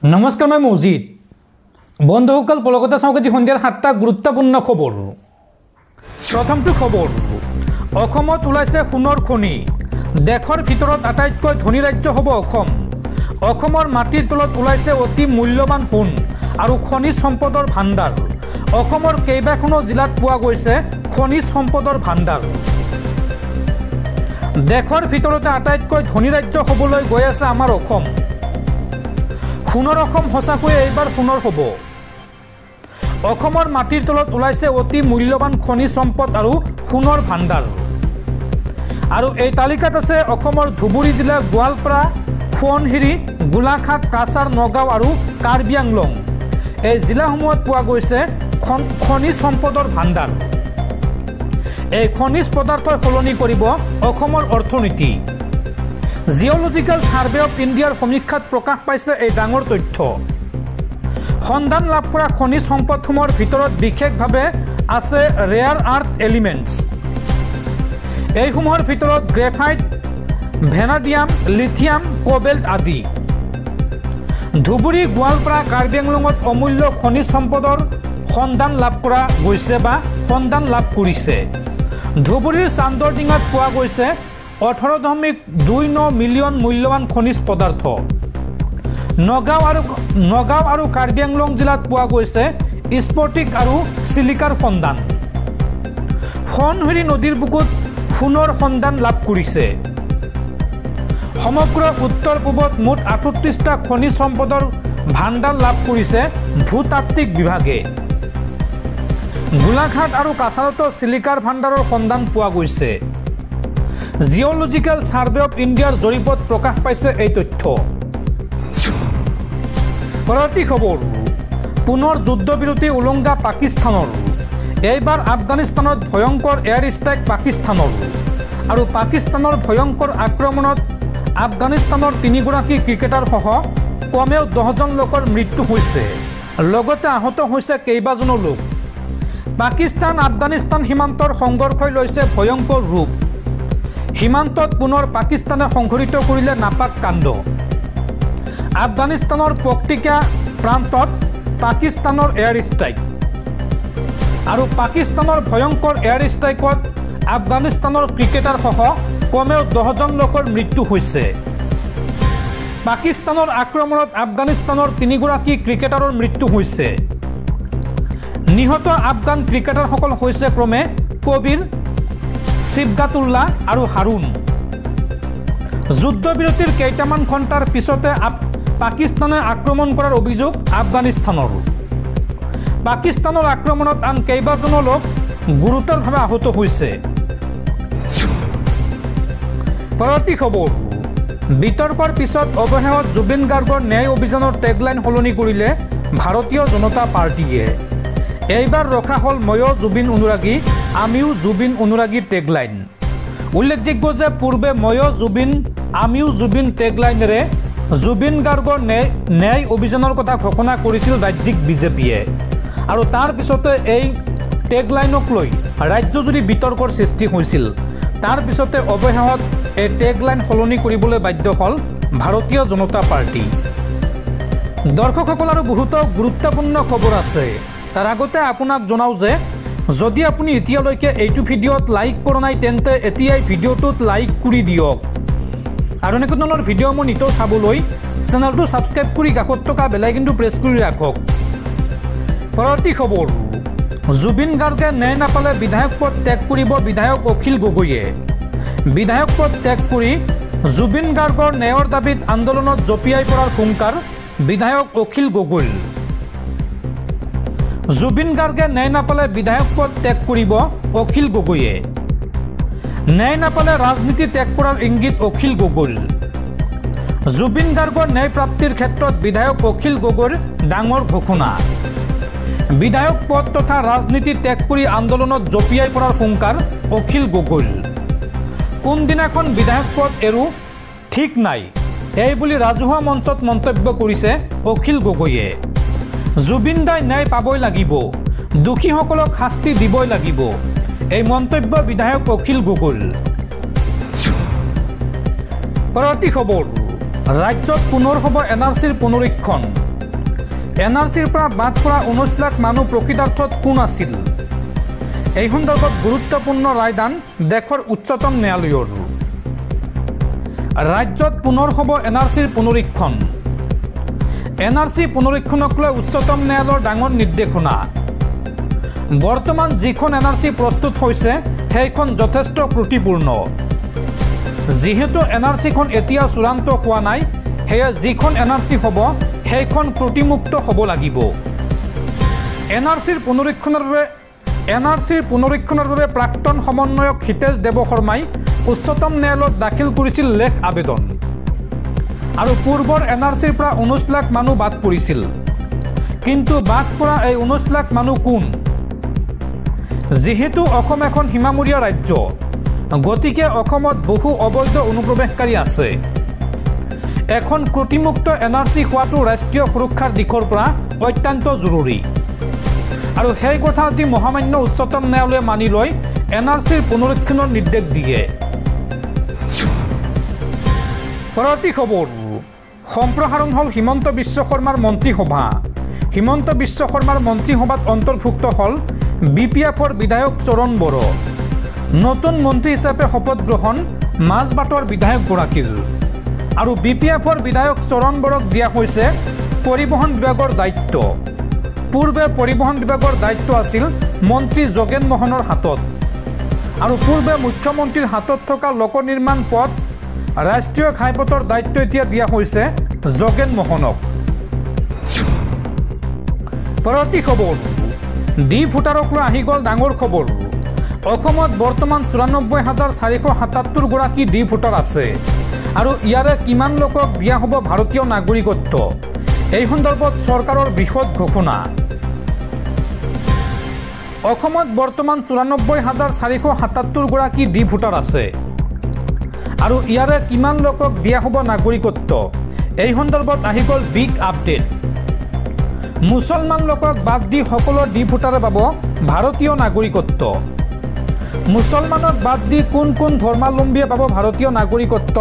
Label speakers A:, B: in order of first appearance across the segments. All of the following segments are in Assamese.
A: নমস্কাৰ মই মজিদ বন্ধুসকল পলকতে চাওক আজি সন্ধিয়াৰ 7টা গুৰুত্বপূৰ্ণ খবৰ প্ৰথমটো খবৰ অসমত ওলাইছে সোণৰ খনি দেশৰ ভিতৰত আটাইতকৈ ধনী ৰাজ্য হ'ব অসমৰ মাটিৰ তলত ওলাইছে অতি মূল্যৱান সোণ আৰু খনিজ সম্পদৰ ভাণ্ডাৰ অসমৰ কেইবাখনো জিলাত পোৱা গৈছে খনিজ সম্পদৰ ভাণ্ডাৰ দেশৰ ভিতৰতে আটাইতকৈ ধনী ৰাজ্য হ'বলৈ গৈ আছে আমাৰ অসম সোণৰ অসম সঁচাকৈ এইবাৰ সোণৰ হ'ব অসমৰ মাটিৰ তলত ওলাইছে অতি মূল্যৱান খনিজ সম্পদ আৰু সোণৰ ভাণ্ডাৰ আৰু এই তালিকাত আছে অসমৰ ধুবুৰী জিলা গোৱালপাৰা সোৱণশিৰি গোলাঘাট কাছাৰ নগাঁও আৰু কাৰ্বি আংলং এই জিলাসমূহত পোৱা গৈছে খনিজ সম্পদৰ ভাণ্ডাৰ এই খনিজ পদাৰ্থই সলনি কৰিব অসমৰ অৰ্থনীতি জিঅ'লজিকেল সাৰ্ভে অফ ইণ্ডিয়াৰ সমীক্ষাত প্ৰকাশ পাইছে এই ডাঙৰ তথ্য সন্ধান লাভ কৰা খনিজ সম্পদসমূহৰ ভিতৰত বিশেষভাৱে আছে ৰেয়াৰ আৰ্থ এলিমেণ্টছ এইসমূহৰ ভিতৰত গ্ৰেফাইট ভেনাডিয়াম লিথিয়াম কোবেল্ট আদি ধুবুৰী গোৱালপাৰা কাৰ্বি আংলঙত অমূল্য খনিজ সম্পদৰ সন্ধান লাভ কৰা গৈছে বা সন্ধান লাভ কৰিছে ধুবুৰীৰ চান্দৰডিঙাত পোৱা গৈছে 18.29 মিলিয়ন মূল্যৱান খনিজ পদাৰ্থ নগাঁও আৰু কাৰ্বি আংলং জিলাত পোৱা গৈছে স্ফটিক আৰু চিলিকাৰ সন্ধান সোৱণশিৰি নদীৰ বুকুত সোণৰ সন্ধান লাভ কৰিছে সমগ্ৰ উত্তৰ পূবত মুঠ 38টা খনিজ সম্পদৰ ভাণ্ডাৰ লাভ কৰিছে ভূতাত্ত্বিক বিভাগে গোলাঘাট আৰু কাছাৰতো চিলিকাৰ ভাণ্ডাৰৰ সন্ধান পোৱা গৈছে জিঅ'লজিকেল সাৰ্ভে অফ ইণ্ডিয়াৰ জৰীপত প্ৰকাশ পাইছে এই তথ্য পৰৱৰ্তী খবৰ পুনৰ যুদ্ধবিৰতি উলংঘা পাকিস্তানৰ এইবাৰ আফগানিস্তানত ভয়ংকৰ এয়াৰ ষ্ট্ৰাইক পাকিস্তানৰ আৰু পাকিস্তানৰ ভয়ংকৰ আক্ৰমণত আফগানিস্তানৰ 3গৰাকী ক্ৰিকেটাৰ সহ কমেও 10জন লোকৰ মৃত্যু হৈছে লগতে আহত হৈছে কেইবাজনো লোক পাকিস্তান আফগানিস্তান সীমান্তৰ সংঘৰ্ষই লৈছে ভয়ংকৰ ৰূপ সীমান্তত পুনৰ পাকিস্তানে সংঘটিত কৰিলে নাপাক কাণ্ড আফগানিস্তানৰ পক্টিকা প্ৰান্তত পাকিস্তানৰ এয়াৰ ষ্ট্ৰাইক আৰু পাকিস্তানৰ ভয়ংকৰ এয়াৰ ষ্ট্ৰাইকত আফগানিস্তানৰ ক্ৰিকেটাৰ সহ কমেও 10জন লোকৰ মৃত্যু হৈছে পাকিস্তানৰ আক্ৰমণত আফগানিস্তানৰ 3গৰাকী ক্ৰিকেটাৰৰ মৃত্যু হৈছে নিহত আফগান ক্ৰিকেটাৰসকল হৈছে ক্ৰমে কবিৰ সিবগাতুল্লাহ আৰু হাৰুণ যুদ্ধবিৰতিৰ কেইটামান ঘণ্টাৰ পিছতে পাকিস্তানে আক্ৰমণ কৰাৰ অভিযোগ আফগানিস্তানৰ পাকিস্তানৰ আক্ৰমণত আন কেইবাজনো লোক গুৰুতৰভাৱে আহত হৈছে পৰৱৰ্তী খবৰ বিতৰ্কৰ পিছত অৱশেষত জুবিন গাৰ্গৰ ন্যায় অভিযানৰ টেগলাইন সলনি কৰিলে ভাৰতীয় জনতা পাৰ্টিয়ে এইবাৰ ৰখা হ'ল ময়ো জুবিন অনুৰাগী আমিও জুবিন অনুৰাগী টেগলাইন উল্লেখযোগ্য যে পূৰ্বে ময়ো জুবিন আমিও জুবিন টেগলাইনেৰে জুবিন গাৰ্গৰ ন্যায় অভিযানৰ কথা ঘোষণা কৰিছিল ৰাজ্যিক বিজেপিয়ে আৰু তাৰ পিছতে এই টেগলাইনক লৈ ৰাজ্যজুৰি বিতৰ্কৰ সৃষ্টি হৈছিল তাৰ পিছতে অৱশেষত এই টেগলাইন সলনি কৰিবলৈ বাধ্য হ'ল ভাৰতীয় জনতা পাৰ্টি দৰ্শকসকল আৰু বহুতো গুৰুত্বপূৰ্ণ খবৰ আছে তাৰ আগতে আপোনাক জনাওঁ যে যদি আপুনি এতিয়ালৈকে এইটো ভিডিঅ'ত লাইক কৰা নাই তেন্তে এতিয়াই ভিডিঅ'টোত লাইক কৰি দিয়ক আৰু এনেকুৱা ধৰণৰ ভিডিঅ' মই নিতৌ চাবলৈ চেনেলটো ছাবস্ক্ৰাইব কৰি কাষত থকা বেল আইকনটো প্ৰেছ কৰি ৰাখক পৰৱৰ্তী খবৰ জুবিন গাৰ্গে ন্যায় নাপালে বিধায়ক পদ ত্যাগ কৰিব বিধায়ক অখিল গগৈয়ে বিধায়ক পদ ত্যাগ কৰি জুবিন গাৰ্গৰ ন্যায়ৰ দাবীত আন্দোলনত জঁপিয়াই পৰাৰ হুংকাৰ বিধায়ক অখিল গগৈৰ জুবিন গাৰ্গে ন্যায় নাপালে বিধায়ক পদ ত্যাগ কৰিব অখিল গগৈয়ে ন্যায় নাপালে ৰাজনীতি ত্যাগ কৰাৰ ইংগিত অখিল গগৈৰ জুবিন গাৰ্গৰ ন্যায় প্ৰাপ্তিৰ ক্ষেত্ৰত বিধায়ক অখিল গগৈৰ ডাঙৰ ঘোষণা বিধায়ক পদ তথা ৰাজনীতি ত্যাগ কৰি আন্দোলনত জঁপিয়াই পৰাৰ হুংকাৰ অখিল গগৈৰ কোনদিনাখন বিধায়ক পদ এৰো ঠিক নাই এই বুলি ৰাজহুৱা মঞ্চত মন্তব্য কৰিছে অখিল গগৈয়ে জুবিন দাই ন্যায় পাবই লাগিব দোষীসকলক শাস্তি দিবই লাগিব এই মন্তব্য বিধায়ক অখিল গগৈৰ পৰৱৰ্তী খবৰ ৰাজ্যত পুনৰ হ'ব এনআৰচিৰ পুনৰীক্ষণ NRCৰ পৰা বাদ পৰা 19 লাখ মানুহ প্ৰকৃতাৰ্থত কোন আছিল এই সন্দৰ্ভত গুৰুত্বপূৰ্ণ ৰায়দান দেশৰ উচ্চতম ন্যায়ালয়ৰ ৰাজ্যত পুনৰ হ'ব NRCৰ পুনৰীক্ষণ NRC পুনৰীক্ষণক লৈ উচ্চতম ন্যায়ালয়ৰ ডাঙৰ নিৰ্দেশনা বৰ্তমান যিখন NRC প্ৰস্তুত হৈছে সেইখন যথেষ্ট ত্ৰুটিপূৰ্ণ যেহেতু NRCখন এতিয়া চূড়ান্ত হোৱা নাই সেয়া যিখন NRC হ'ব সেইখন ত্ৰুটিমুক্ত হ'ব লাগিব NRCৰ পুনৰীক্ষণৰ বাবে প্ৰাক্তন সমন্বয়ক হিতেশ দেৱশৰ্মাই উচ্চতম ন্যায়ালয়ত দাখিল কৰিছিল লেখ আবেদন আৰু পূৰ্বৰ NRCৰ পৰা 19 লাখ মানুহ বাদ পৰিছিল কিন্তু বাদ পৰা এই 19 লাখ মানুহ কোন যেহেতু অসম এখন সীমামূৰীয়া ৰাজ্য গতিকে অসমত বহু অবৈধ অনুপ্ৰৱেশকাৰী আছে এখন ত্ৰুটিমুক্ত NRC হোৱাটো ৰাষ্ট্ৰীয় সুৰক্ষাৰ দিশৰ পৰা অত্যন্ত জৰুৰী আৰু সেই কথা আজি মহামান্য উচ্চতম ন্যায়ালয়ে মানি লৈ NRCৰ পুনৰীক্ষণৰ নিৰ্দেশ দিয়ে পৰৱৰ্তী খবৰ সম্প্ৰসাৰণ হল হিমন্ত বিশ্ব শৰ্মাৰ মন্ত্ৰীসভা হিমন্ত বিশ্ব শৰ্মাৰ মন্ত্ৰীসভাত অন্তৰ্ভুক্ত হল BPFৰ বিধায়ক চৰণ বড়ো নতুন মন্ত্ৰী হিচাপে শপত গ্ৰহণ মাজবাটৰ বিধায়কগৰাকীৰ আৰু BPFৰ বিধায়ক চৰণ বড়োক দিয়া হৈছে পৰিবহণ বিভাগৰ দায়িত্ব পূৰ্বে পৰিবহণ বিভাগৰ দায়িত্ব আছিল মন্ত্ৰী যোগেন মোহনৰ হাতত আৰু পূৰ্বে মুখ্যমন্ত্ৰীৰ হাতত থকা লোক নিৰ্মাণ পথ ৰাষ্ট্ৰীয় ঘাইপথৰ দায়িত্ব এতিয়া দিয়া হৈছে যোগেন মোহনক পৰৱৰ্তী খবৰ ডি ভোটাৰক লৈ আহি গ'ল ডাঙৰ খবৰ অসমত বৰ্তমান 94,477 গৰাকী ডি ভোটাৰ আছে আৰু ইয়াৰে কিমান লোকক দিয়া হ'ব ভাৰতীয় নাগৰিকত্ব এই সন্দৰ্ভত চৰকাৰৰ বৃহৎ ঘোষণা অসমত বৰ্তমান 94,477 গৰাকী ডি ভোটাৰ আছে আৰু ইয়াৰে কিমান লোকক দিয়া হ'ব নাগৰিকত্ব এই সন্দৰ্ভত আহি গ'ল বিগ আপডেট মুছলমান লোকক বাদ দি সকলো ডি ভোটাৰে পাব ভাৰতীয় নাগৰিকত্ব মুছলমানক বাদ দি কোন কোন ধৰ্মাৱলম্বীয়ে পাব ভাৰতীয় নাগৰিকত্ব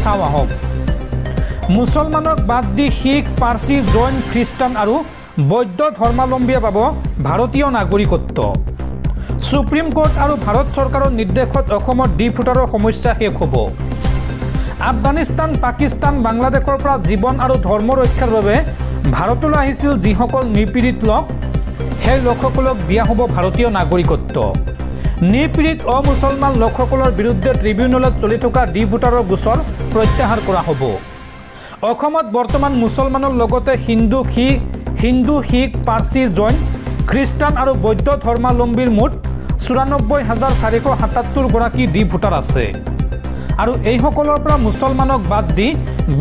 A: চাওঁ আহক মুছলমানক বাদ দি শিখ পাৰ্চী জৈন খ্ৰীষ্টান আৰু বৌদ্ধ ধৰ্মাৱলম্বীয়ে পাব ভাৰতীয় নাগৰিকত্ব সুপ্ৰিম কোৰ্ট আৰু ভাৰত চৰকাৰৰ নিৰ্দেশত অসমত ডি ভোটাৰৰ সমস্যা শেষ হ'ব আফগানিস্তান পাকিস্তান বাংলাদেশৰ পৰা জীৱন আৰু ধৰ্ম ৰক্ষাৰ বাবে ভাৰতলৈ আহিছিল যিসকল নিপীড়িত লোক সেই লোকসকলক দিয়া হ'ব ভাৰতীয় নাগৰিকত্ব নিপীড়িত অমুছলমান লোকসকলৰ বিৰুদ্ধে ট্ৰিবিউনেলত চলি থকা ডি ভোটাৰৰ গোচৰ প্ৰত্যাহাৰ কৰা হ'ব অসমত বৰ্তমান মুছলমানৰ লগতে হিন্দু শিখ পাৰ্চী জৈন খ্ৰীষ্টান আৰু বৌদ্ধ ধৰ্মাৱলম্বীৰ মুঠ 94,477 গৰাকী ডি ভোটাৰ আছে আৰু এইসকলৰ পৰা মুছলমানক বাদ দি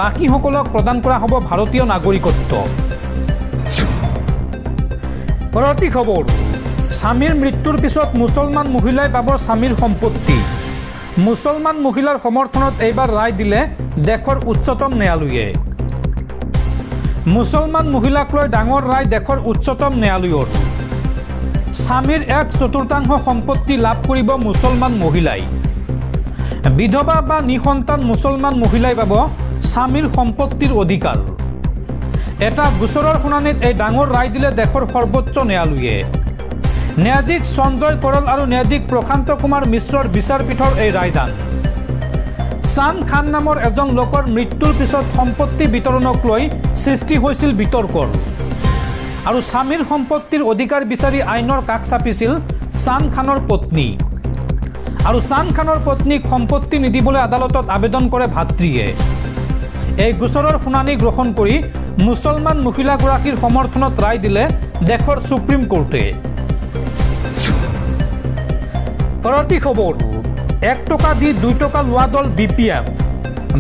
A: বাকীসকলক প্ৰদান কৰা হ'ব ভাৰতীয় নাগৰিকত্ব পৰৱৰ্তী খবৰ স্বামীৰ মৃত্যুৰ পিছত মুছলমান মহিলাই পাব স্বামীৰ সম্পত্তি মুছলমান মহিলাৰ সমৰ্থনত এইবাৰ ৰায় দিলে দেশৰ উচ্চতম ন্যায়ালয়ে মুছলমান মহিলাক লৈ ডাঙৰ ৰায় দেশৰ উচ্চতম ন্যায়ালয়ৰ স্বামীৰ 1/4 সম্পত্তি লাভ কৰিব মুছলমান মহিলাই বিধৱা বা নিসন্তান মুছলমান মহিলাই পাব স্বামীৰ সম্পত্তিৰ অধিকাৰ এটা গোচৰৰ শুনানিত এই ডাঙৰ ৰায় দিলে দেশৰ সৰ্বোচ্চ ন্যায়ালয়ে ন্যায়াধীশ সঞ্জয় কৰল আৰু ন্যায়াধীশ প্ৰশান্ত কুমাৰ মিশ্ৰৰ বিচাৰপীঠৰ এই ৰায়দান চান খান নামৰ এজন লোকৰ মৃত্যুৰ পিছত সম্পত্তি বিতৰণক লৈ সৃষ্টি হৈছিল বিতৰ্কৰ আৰু স্বামীৰ সম্পত্তিৰ অধিকাৰ বিচাৰি আইনৰ কাষ চাপিছিল চান খানৰ পত্নী আৰু চান খানৰ পত্নীক সম্পত্তি নিদিবলৈ আদালতত আবেদন কৰে ভাতৃয়ে এই গোচৰৰ শুনানি গ্ৰহণ কৰি মুছলমান মহিলাগৰাকীৰ সমৰ্থনত ৰায় দিলে দেশৰ সুপ্ৰিম কোৰ্টে পৰৱৰ্তী খবৰ 1 টকা দি 2 টকা লোৱা দল BPF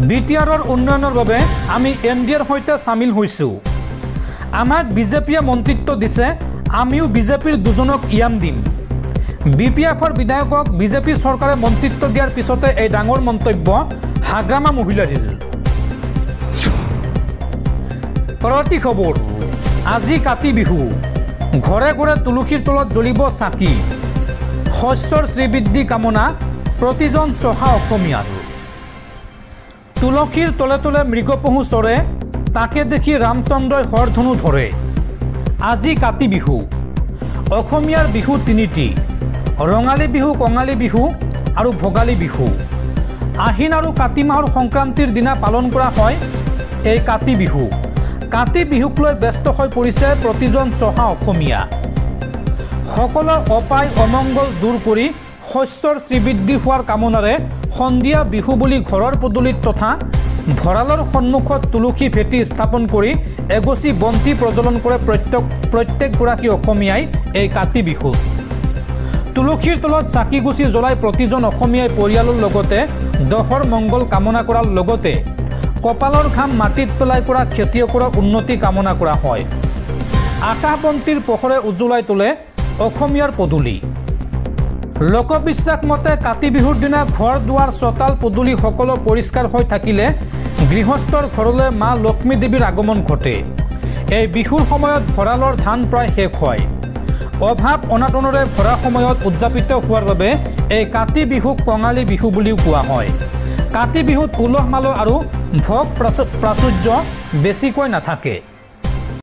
A: BTRৰ উন্নয়নৰ বাবে আমি NDAৰ সৈতে সামিল হৈছোঁ আমাক বিজেপিয়ে মন্ত্ৰিত্ব দিছে আমিও বিজেপিৰ দুজনক ইয়াম দিম BPFৰ বিধায়কক বিজেপি চৰকাৰে মন্ত্ৰিত্ব দিয়াৰ পিছতে এই ডাঙৰ মন্তব্য হাগ্ৰামা মহিলাৰ পৰৱৰ্তী খবৰ আজি কাতি বিহু ঘৰে ঘৰে তুলসীৰ তলত জ্বলিব চাকি শস্যৰ শ্ৰীবৃদ্ধি কামনা প্ৰতিজন চহা অসমীয়াৰ তুলসীৰ তলে তলে মৃগপহু চৰে তাকে দেখি ৰামচন্দ্ৰই হৰধনু ধৰে আজি কাতি বিহু। অসমীয়াৰ বিহু তিনিটি, ৰঙালী বিহু, কঙালী বিহু আৰু ভোগালী বিহু। আহিন আৰু কাতি মাহৰ সংক্ৰান্তিৰ দিনা পালন কৰা হয় এই কাতি বিহু। কাতি বিহুক লৈ ব্যস্ত হৈ পৰিছে প্ৰতিজন চহা অসমীয়া। সকলৰ অপায় অমংগল দূৰ কৰি শস্যৰ শ্ৰীবৃদ্ধি হোৱাৰ কামনাৰে সন্ধিয়া বিহু বুলি ঘৰৰ পদূলিত তথা ভঁৰালৰ সন্মুখত তুলসী ভেটি স্থাপন কৰি এগছি বন্তি প্ৰজ্বলন কৰে প্ৰত্যেকগৰাকী অসমীয়াই এই কাতি বিহুত। তুলসীৰ তলত চাকিগুচি জ্বলাই প্ৰতিজন অসমীয়াই পৰিয়ালৰ লগতে দহৰ মংগল কামনা কৰাৰ লগতে কপালৰ ঘাম মাটিত পেলাই কৰা খেতিয়কৰ উন্নতি কামনা কৰা হয়। আকাশবন্তিৰ পোহৰে উজ্বলাই তোলে অসমীয়াৰ পদূলি। লোকবিশ্বাস মতে কাতি বিহুৰ দিনা ঘৰ দুৱাৰ চোতাল পদূলি সকলো পৰিষ্কাৰ হৈ থাকিলে গৃহস্থৰ ঘৰলৈ মা লক্ষ্মী দেৱীৰ আগমন ঘটে। এই বিহুৰ সময়ত ভঁৰালৰ ধান প্ৰায় শেষ হয়। অভাৱ অনাটনেৰে ভৰা সময়ত উদযাপিত হোৱাৰ বাবে এই কাতি বিহুক কঙালী বিহু বুলিও কোৱা হয়। কাতি বিহুত উলহ মালহ আৰু ভোগ প্ৰাচুৰ্য বেছিকৈ নাথাকে।